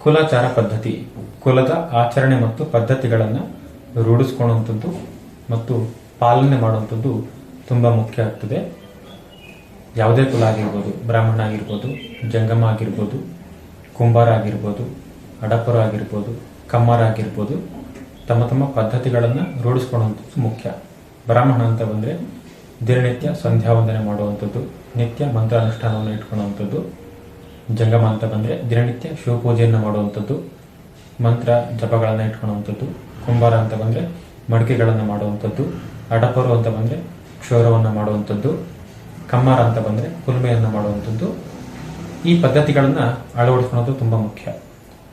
ಕುಲಾಚಾರ ಪದ್ಧತಿ ಕುಲದ ಆಚರಣೆ ಮತ್ತು ಪದ್ಧತಿಗಳನ್ನು ರೂಢಿಸ್ಕೊಳ್ಳುವಂಥದ್ದು ಮತ್ತು ಪಾಲನೆ ಮಾಡುವಂಥದ್ದು ತುಂಬ ಮುಖ್ಯ ಆಗ್ತದೆ. ಯಾವುದೇ ಕುಲ ಆಗಿರ್ಬೋದು, ಬ್ರಾಹ್ಮಣ ಆಗಿರ್ಬೋದು, ಜಂಗಮ ಆಗಿರ್ಬೋದು, ಕುಂಬಾರ ಆಗಿರ್ಬೋದು, ಅಡಪರ ಆಗಿರ್ಬೋದು, ಕಮ್ಮಾರ ಆಗಿರ್ಬೋದು, ತಮ್ಮ ತಮ್ಮ ಪದ್ಧತಿಗಳನ್ನು ರೂಢಿಸ್ಕೊಳ್ಳುವಂಥದ್ದು ಮುಖ್ಯ. ಬ್ರಾಹ್ಮಣ ಅಂತ ಬಂದರೆ ದಿನನಿತ್ಯ ಸಂಧ್ಯಾ ವಂದನೆ ಮಾಡುವಂಥದ್ದು, ನಿತ್ಯ ಮಂತ್ರ ಅನುಷ್ಠಾನವನ್ನು ಇಟ್ಕೊಳ್ಳುವಂಥದ್ದು. ಜಂಗಮ ಅಂತ ಬಂದರೆ ದಿನನಿತ್ಯ ಶಿವಪೂಜೆಯನ್ನು ಮಾಡುವಂಥದ್ದು, ಮಂತ್ರ ಜಪಗಳನ್ನು ಇಟ್ಕೊಳ್ಳುವಂಥದ್ದು. ಕುಂಬಾರ ಅಂತ ಬಂದರೆ ಮಡಿಕೆಗಳನ್ನು ಮಾಡುವಂಥದ್ದು. ಅಡಪರು ಅಂತ ಬಂದರೆ ಕ್ಷೌರವನ್ನು ಮಾಡುವಂಥದ್ದು. ಕಮ್ಮಾರ ಅಂತ ಬಂದರೆ ಕುಲ್ಮೆಯನ್ನು ಮಾಡುವಂಥದ್ದು. ಈ ಪದ್ಧತಿಗಳನ್ನು ಅಳವಡಿಸ್ಕೊಳ್ಳೋದು ತುಂಬ ಮುಖ್ಯ.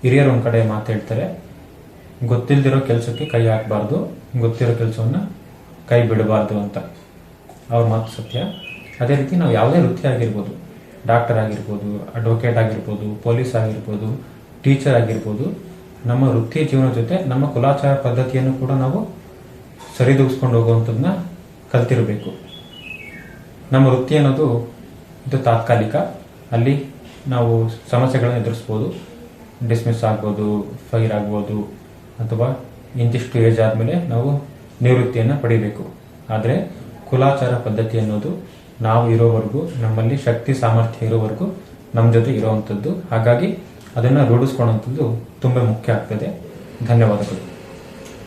ಹಿರಿಯರು ಒಂದು ಕಡೆ ಮಾತು ಹೇಳ್ತಾರೆ, ಗೊತ್ತಿಲ್ಲದಿರೋ ಕೆಲಸಕ್ಕೆ ಕೈ ಹಾಕಬಾರ್ದು, ಗೊತ್ತಿರೋ ಕೆಲಸವನ್ನು ಕೈ ಬಿಡಬಾರ್ದು ಅಂತ. ಅವ್ರ ಮಾತು ಸತ್ಯ. ಅದೇ ರೀತಿ ನಾವು ಯಾವುದೇ ವೃತ್ತಿ ಆಗಿರ್ಬೋದು, ಡಾಕ್ಟರ್ ಆಗಿರ್ಬೋದು, ಅಡ್ವೊಕೇಟ್ ಆಗಿರ್ಬೋದು, ಪೊಲೀಸ್ ಆಗಿರ್ಬೋದು, ಟೀಚರ್ ಆಗಿರ್ಬೋದು, ನಮ್ಮ ವೃತ್ತಿ ಜೀವನದ ಜೊತೆ ನಮ್ಮ ಕುಲಾಚಾರ ಪದ್ಧತಿಯನ್ನು ಕೂಡ ನಾವು ಸರಿದೂಗಿಸ್ಕೊಂಡು ಹೋಗುವಂಥದ್ದನ್ನ ಕಲ್ತಿರಬೇಕು. ನಮ್ಮ ವೃತ್ತಿ ಅನ್ನೋದು ಇದು ತಾತ್ಕಾಲಿಕ. ಅಲ್ಲಿ ನಾವು ಸಮಸ್ಯೆಗಳನ್ನು ಎದುರಿಸ್ಬೋದು, ಡಿಸ್ಮಿಸ್ ಆಗ್ಬೋದು, ಫೈರ್ ಆಗ್ಬೋದು, ಅಥವಾ ಇಂತಿಷ್ಟು ಏಜ್ ಆದಮೇಲೆ ನಾವು ನಿವೃತ್ತಿಯನ್ನು ಪಡಿಬೇಕು. ಆದರೆ ಕುಲಾಚಾರ ಪದ್ಧತಿ ಅನ್ನೋದು ನಾವು ಇರೋವರೆಗೂ, ನಮ್ಮಲ್ಲಿ ಶಕ್ತಿ ಸಾಮರ್ಥ್ಯ ಇರೋವರೆಗೂ ನಮ್ಮ ಜೊತೆ ಇರೋವಂಥದ್ದು. ಹಾಗಾಗಿ ಅದನ್ನು ರೂಢಿಸ್ಕೊಳ್ಳುವಂಥದ್ದು ತುಂಬ ಮುಖ್ಯ ಆಗ್ತದೆ. ಧನ್ಯವಾದಗಳು.